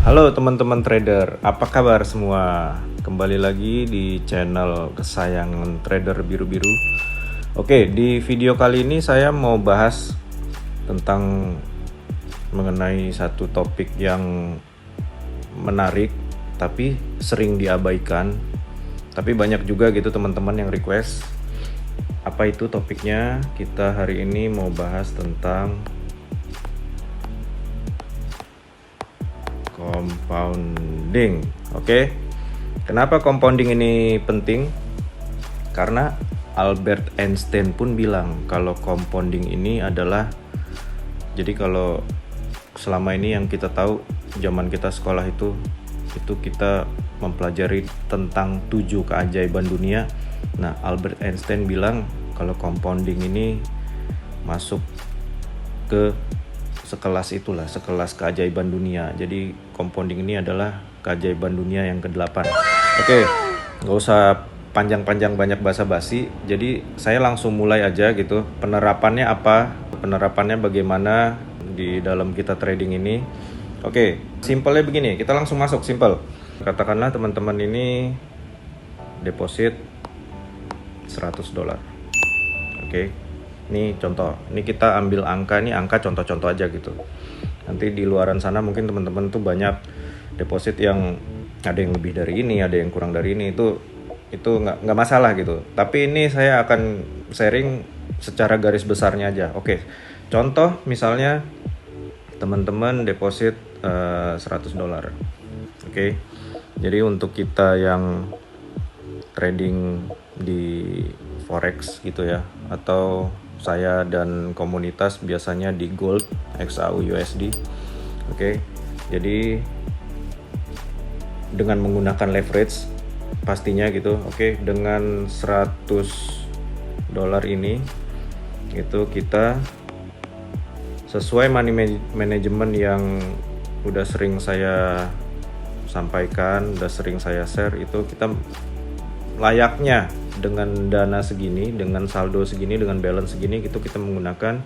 Halo teman-teman trader, apa kabar semua? Kembali lagi di channel kesayangan trader biru-biru. Oke, di video kali ini saya mau bahas tentang mengenai satu topik yang menarik tapi sering diabaikan. Tapi banyak juga gitu teman-teman yang request. Apa itu topiknya? Kita hari ini mau bahas tentang compounding. Oke. Kenapa compounding ini penting? Karena Albert Einstein pun bilang kalau compounding ini adalah, jadi kalau selama ini yang kita tahu zaman kita sekolah itu kita mempelajari tentang 7 keajaiban dunia. Nah, Albert Einstein bilang kalau compounding ini masuk ke sekelas keajaiban dunia. Jadi compounding ini adalah keajaiban dunia yang ke-8. Oke, nggak usah panjang-panjang banyak basa-basi. Jadi saya langsung mulai aja gitu. Penerapannya apa? Penerapannya bagaimana di dalam kita trading ini? Oke, simpelnya begini. Kita langsung masuk simple. Katakanlah teman-teman ini deposit $100. Oke. Ini contoh, ini kita ambil angka, ini angka contoh-contoh aja gitu. Nanti di luaran sana mungkin teman-teman tuh banyak deposit yang ada yang lebih dari ini, ada yang kurang dari ini, itu nggak masalah gitu. Tapi ini saya akan sharing secara garis besarnya aja. Oke, contoh misalnya teman-teman deposit $100. Oke, jadi untuk kita yang trading di forex gitu ya, atau saya dan komunitas biasanya di gold, XAU, USD. Oke. Jadi dengan menggunakan leverage pastinya gitu. Oke, dengan $100 ini itu kita sesuai money management yang udah sering saya sampaikan, udah sering saya share, itu kita layaknya dengan dana segini, dengan saldo segini, dengan balance segini, gitu kita menggunakan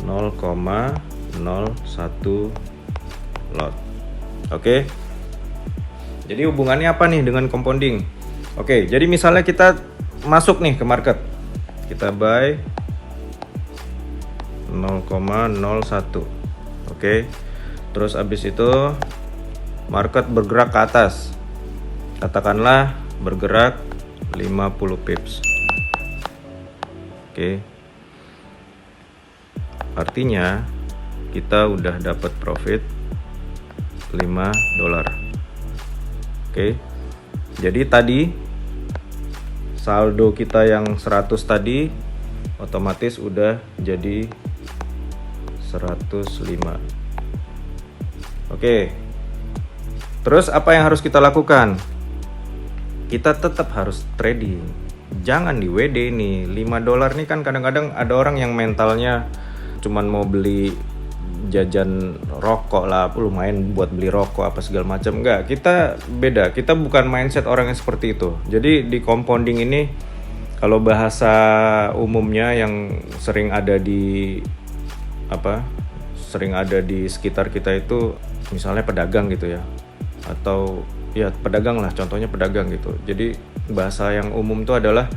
0,01 lot. Oke. Jadi hubungannya apa nih dengan compounding? Oke, jadi misalnya kita masuk nih ke market. Kita buy 0,01. Oke. Terus abis itu market bergerak ke atas. Katakanlah bergerak 50 pips. Oke. Artinya kita udah dapat profit $5. Oke. Jadi tadi saldo kita yang 100 tadi otomatis udah jadi 105. Oke. Terus apa yang harus kita lakukan? Kita tetap harus trading. Jangan di WD nih. $5 nih kan kadang-kadang ada orang yang mentalnya cuman mau beli jajan rokok lah, lumayan buat beli rokok apa segala macam. Enggak, kita beda. Kita bukan mindset orang yang seperti itu. Jadi di compounding ini, kalau bahasa umumnya yang sering ada di sekitar kita itu misalnya pedagang gitu ya, atau ya pedagang lah, contohnya pedagang gitu. Jadi bahasa yang umum itu adalah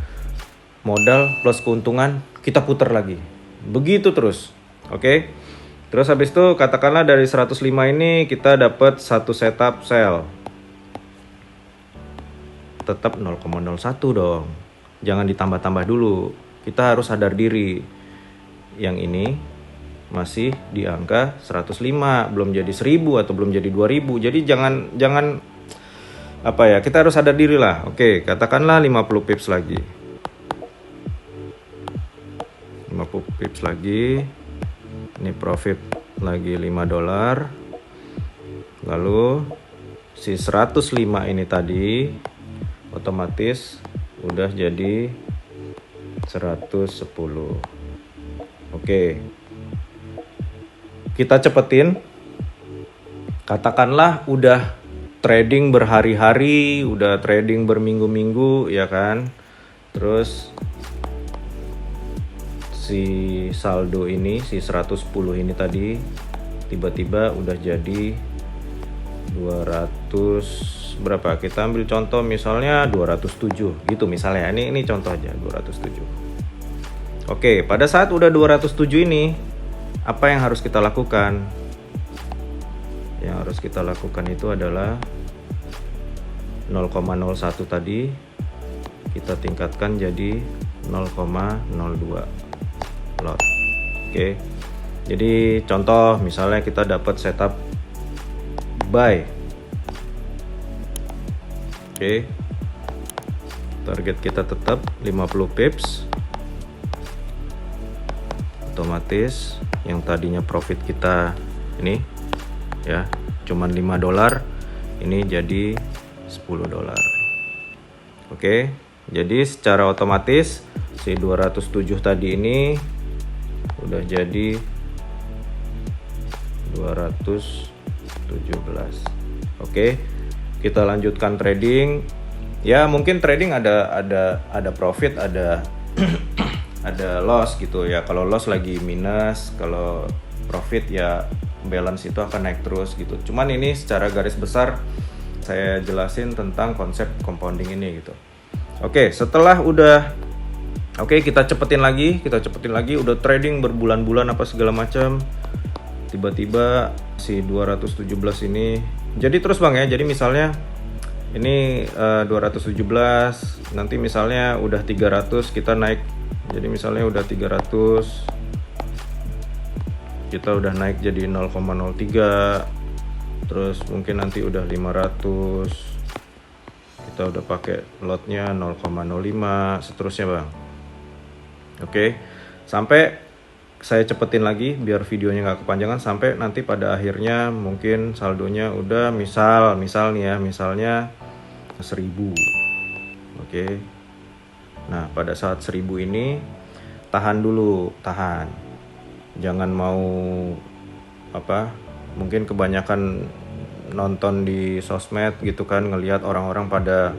modal plus keuntungan kita putar lagi, begitu terus. Oke. Terus habis itu katakanlah dari 105 ini kita dapat satu setup sell, tetap 0,01 dong, jangan ditambah-tambah dulu. Kita harus sadar diri, yang ini masih di angka 105, belum jadi 1000 atau belum jadi 2000. Jadi jangan kita harus sadar diri lah. Oke, katakanlah 50 pips lagi. 50 pips lagi. Ini profit lagi $5. Lalu si 105 ini tadi otomatis udah jadi 110. Oke. Kita cepetin. Katakanlah udah trading berhari-hari, udah trading berminggu-minggu, ya kan. Terus si saldo ini, si 110 ini tadi tiba-tiba udah jadi 200 berapa, kita ambil contoh misalnya 207 gitu misalnya. Ini contoh aja 207. Oke, pada saat udah 207 ini apa yang harus kita lakukan? Yang harus kita lakukan itu adalah 0,01 tadi kita tingkatkan jadi 0,02 lot. Oke. Jadi contoh misalnya kita dapat setup buy. Oke. Target kita tetap 50 pips. Otomatis yang tadinya profit kita ini ya cuman $5, ini jadi $10. Oke. Jadi secara otomatis si 207 tadi ini udah jadi 217. Oke, kita lanjutkan trading. Ya mungkin trading ada profit, ada ada loss gitu ya. Kalau loss lagi minus, kalau profit ya balance itu akan naik terus gitu. Cuman ini secara garis besar saya jelasin tentang konsep compounding ini gitu. Oke, setelah udah kita cepetin lagi, udah trading berbulan-bulan apa segala macam. Tiba-tiba si 217 ini jadi terus Bang ya. Jadi misalnya ini 217, nanti misalnya udah 300 kita naik. Jadi misalnya udah 300 kita udah naik jadi 0,03. Terus mungkin nanti udah 500 kita udah pakai lotnya 0,05 seterusnya Bang. Oke, sampai saya cepetin lagi biar videonya nggak kepanjangan, sampai nanti pada akhirnya mungkin saldonya udah misal nih ya, misalnya 1000. Oke. Nah pada saat 1000 ini tahan dulu, jangan mau mungkin kebanyakan nonton di sosmed gitu kan, ngelihat orang-orang pada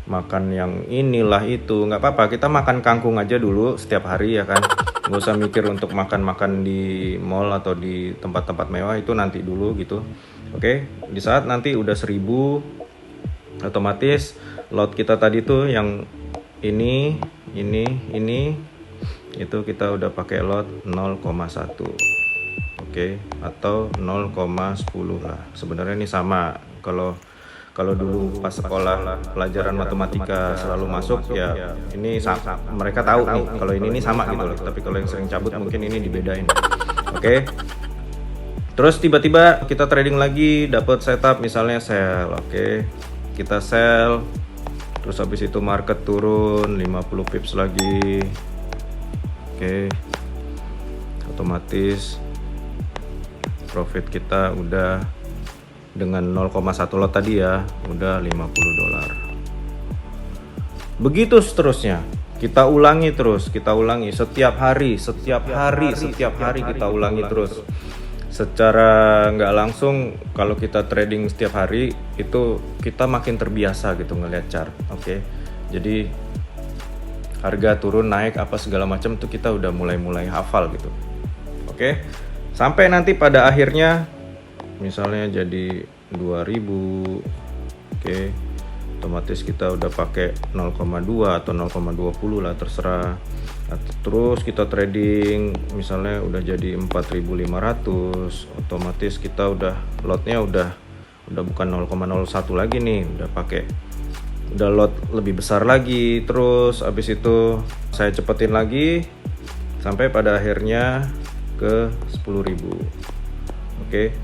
makan yang inilah itu. Nggak apa-apa, kita makan kangkung aja dulu setiap hari ya kan. Nggak usah mikir untuk makan di mall atau di tempat-tempat mewah, itu nanti dulu gitu. Oke, di saat nanti udah 1000, otomatis lot kita tadi tuh yang ini itu kita udah pakai lot 0,1. Oke, atau 0,10 lah. Sebenarnya ini sama. Kalau dulu pas sekolah pelajaran matematika selalu masuk ya, ini mereka tahu nih kalau ini sama gitu loh. Tapi kalau yang sering cabut mungkin ini dibedain. Oke. Terus tiba-tiba kita trading lagi, dapat setup misalnya sell. Oke. Kita sell. Terus habis itu market turun 50 pips lagi. Oke. Otomatis profit kita udah dengan 0,1 lot tadi ya, udah $50. Begitu seterusnya. Kita ulangi terus, setiap hari kita ulangi terus. Secara nggak langsung kalau kita trading setiap hari itu kita makin terbiasa gitu ngelihat chart. Oke. Jadi harga turun naik apa segala macam tuh kita udah mulai hafal gitu. Oke. Sampai nanti pada akhirnya misalnya jadi 2000. Oke. Otomatis kita udah pakai 0,2 atau 0,20 lah terserah. Terus kita trading misalnya udah jadi 4.500, otomatis kita udah lotnya udah bukan 0,01 lagi nih, udah lot lebih besar lagi. Terus abis itu saya cepetin lagi sampai pada akhirnya ke 10.000. Oke.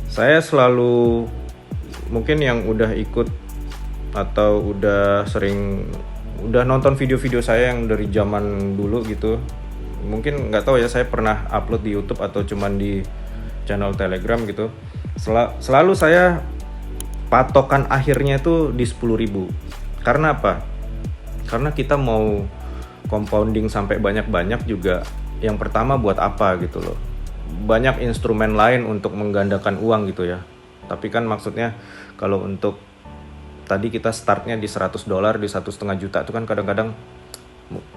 Saya selalu, mungkin yang udah ikut atau udah nonton video-video saya yang dari zaman dulu gitu, mungkin nggak tahu ya, saya pernah upload di YouTube atau cuman di channel Telegram gitu. Selalu saya patokan akhirnya itu di 10.000. Karena apa? Karena kita mau compounding sampai banyak-banyak juga, yang pertama buat apa gitu loh. Banyak instrumen lain untuk menggandakan uang gitu ya. Tapi kan maksudnya kalau untuk tadi kita startnya di $100, di 1,5 juta itu kan kadang-kadang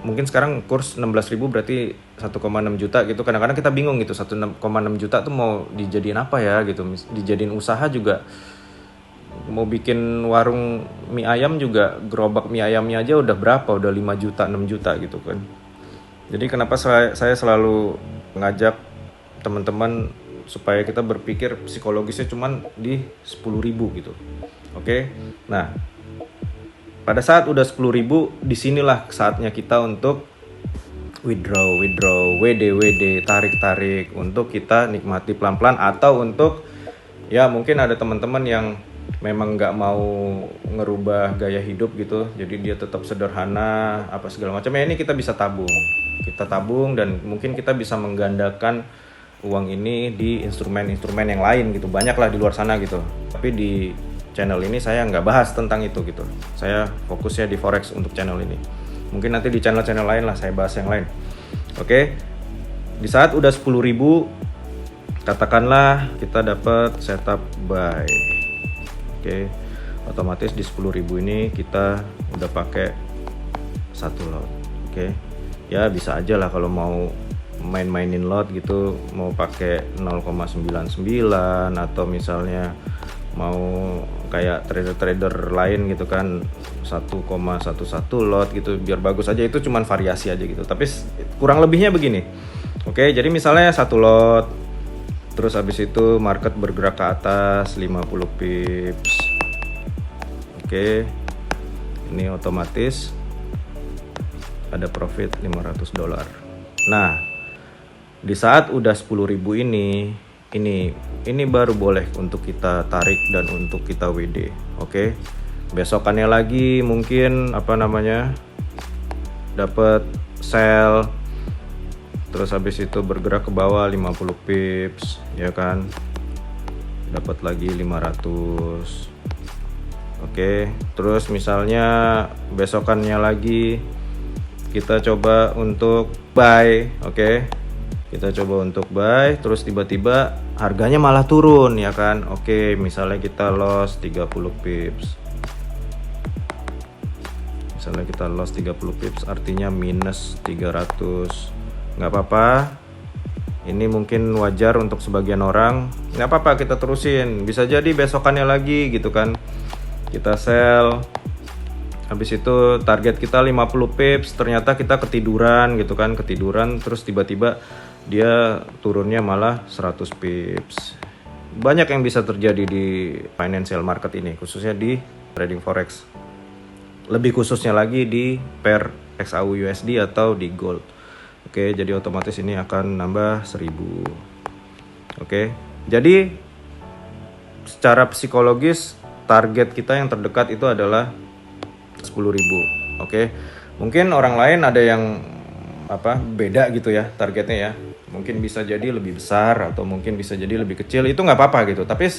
mungkin sekarang kurs 16.000 berarti 1,6 juta gitu. Kadang-kadang kita bingung gitu, 1,6 juta tuh mau dijadiin apa ya gitu. Dijadiin usaha juga mau bikin warung mie ayam juga, gerobak mie ayamnya aja udah berapa, udah 5 juta 6 juta gitu kan. Jadi kenapa saya selalu ngajak teman-teman supaya kita berpikir psikologisnya cuman di 10.000 gitu. Oke. Nah, pada saat udah 10.000, disinilah saatnya kita untuk withdraw, WD, tarik untuk kita nikmati pelan-pelan, atau untuk ya mungkin ada teman-teman yang memang nggak mau ngerubah gaya hidup gitu, jadi dia tetap sederhana apa segala macam, ya ini kita bisa tabung dan mungkin kita bisa menggandakan uang ini di instrumen-instrumen yang lain gitu, banyak lah di luar sana gitu. Tapi di channel ini saya nggak bahas tentang itu gitu, saya fokusnya di forex untuk channel ini. Mungkin nanti di channel-channel lain lah saya bahas yang lain. Oke. Di saat udah 10.000, katakanlah kita dapat setup buy. Oke. Otomatis di 10.000 ini kita udah pakai 1 lot. Oke. Ya bisa aja lah kalau mau main-mainin lot gitu, mau pakai 0,99 atau misalnya mau kayak trader-trader lain gitu kan 1,11 lot gitu, biar bagus aja. Itu cuman variasi aja gitu, tapi kurang lebihnya begini. Oke, jadi misalnya 1 lot, terus habis itu market bergerak ke atas 50 pips. Oke, ini otomatis ada profit $500. Nah, di saat udah 10.000 ini baru boleh untuk kita tarik dan untuk kita WD. Oke. Besokannya lagi mungkin dapat sell, terus habis itu bergerak ke bawah 50 pips ya kan, dapat lagi 500. Oke. Terus misalnya besokannya lagi kita coba untuk buy. Oke. Kita coba untuk buy, terus tiba-tiba harganya malah turun ya kan. Oke, misalnya kita loss 30 pips. Misalnya kita loss 30 pips artinya minus 300. Nggak apa-apa. Ini mungkin wajar untuk sebagian orang. Nggak apa-apa, kita terusin. Bisa jadi besokannya lagi gitu kan. Kita sell. Habis itu target kita 50 pips, ternyata kita ketiduran gitu kan, terus tiba-tiba dia turunnya malah 100 pips. Banyak yang bisa terjadi di financial market ini, khususnya di trading forex. Lebih khususnya lagi di pair XAU USD atau di gold. Oke, jadi otomatis ini akan nambah 1000. Oke. Jadi secara psikologis target kita yang terdekat itu adalah 10.000. Oke. Mungkin orang lain ada yang beda gitu ya targetnya ya. Mungkin bisa jadi lebih besar atau mungkin bisa jadi lebih kecil, itu nggak apa-apa gitu. Tapi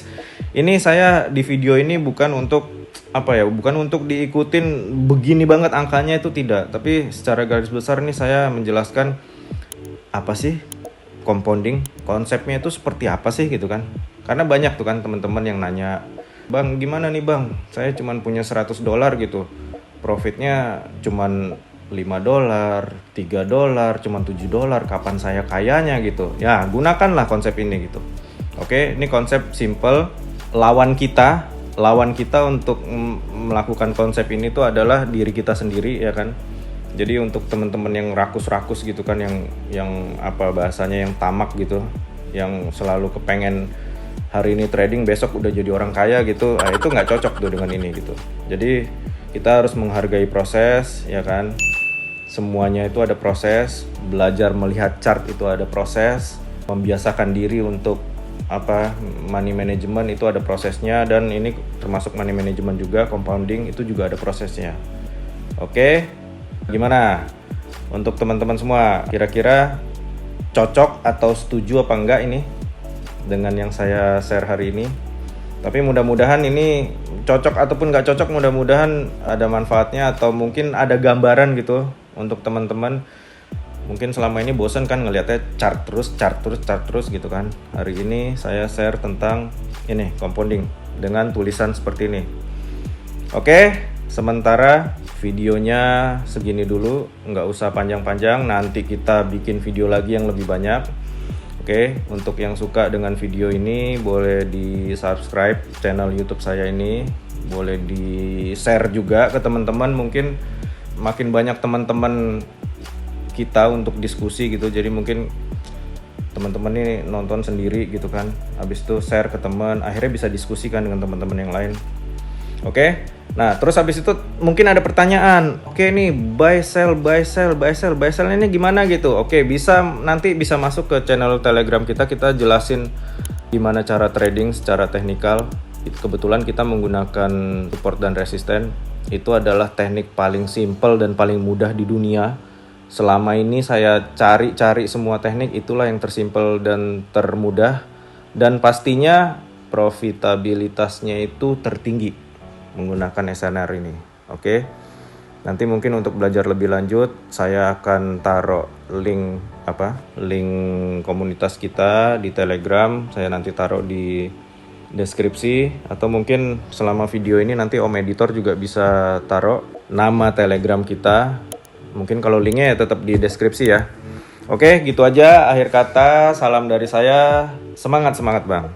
ini saya di video ini bukan untuk bukan untuk diikutin begini banget angkanya, itu tidak. Tapi secara garis besar nih saya menjelaskan apa sih compounding, konsepnya itu seperti apa sih gitu kan. Karena banyak tuh kan teman-teman yang nanya, "Bang, gimana nih Bang? Saya cuman punya $100 gitu. Profitnya cuman $5, $3, cuman $7, kapan saya kayanya gitu." Ya, gunakanlah konsep ini gitu. Oke, ini konsep simple. Lawan kita untuk melakukan konsep ini tuh adalah diri kita sendiri ya kan. Jadi untuk teman-teman yang rakus-rakus gitu kan, yang bahasanya yang tamak gitu, yang selalu kepengen hari ini trading besok udah jadi orang kaya gitu, itu nggak cocok tuh dengan ini gitu. Jadi kita harus menghargai proses ya kan. Semuanya itu ada proses, belajar melihat chart itu ada proses, membiasakan diri untuk money management itu ada prosesnya, dan ini termasuk money management juga, compounding itu juga ada prosesnya. Oke, gimana untuk teman-teman semua, kira-kira cocok atau setuju apa enggak ini dengan yang saya share hari ini? Tapi mudah-mudahan ini cocok ataupun nggak cocok, mudah-mudahan ada manfaatnya atau mungkin ada gambaran gitu untuk teman-teman. Mungkin selama ini bosan kan ngelihatnya chart terus gitu kan. Hari ini saya share tentang ini compounding dengan tulisan seperti ini. Oke, sementara videonya segini dulu, nggak usah panjang-panjang. Nanti kita bikin video lagi yang lebih banyak. Oke, untuk yang suka dengan video ini boleh di subscribe channel YouTube saya ini. boleh di-share juga ke teman-teman, mungkin makin banyak teman-teman kita untuk diskusi gitu. Jadi mungkin teman-teman ini nonton sendiri gitu kan, habis itu share ke teman, akhirnya bisa diskusikan dengan teman-teman yang lain. Oke. Nah, terus habis itu mungkin ada pertanyaan. Oke nih, buy sell ini gimana gitu. Oke, nanti bisa masuk ke channel Telegram kita jelasin gimana cara trading secara teknikal. Kebetulan kita menggunakan support dan resisten. Itu adalah teknik paling simple dan paling mudah di dunia. Selama ini saya cari semua teknik, itulah yang tersimpel dan termudah, dan pastinya profitabilitasnya itu tertinggi menggunakan SNR ini. Oke. Nanti mungkin untuk belajar lebih lanjut saya akan taruh link komunitas kita di Telegram, saya nanti taruh di deskripsi, atau mungkin selama video ini nanti Om Editor juga bisa taruh nama Telegram kita. Mungkin kalau linknya ya tetap di deskripsi ya. Oke, gitu aja akhir kata. Salam dari saya. Semangat Bang.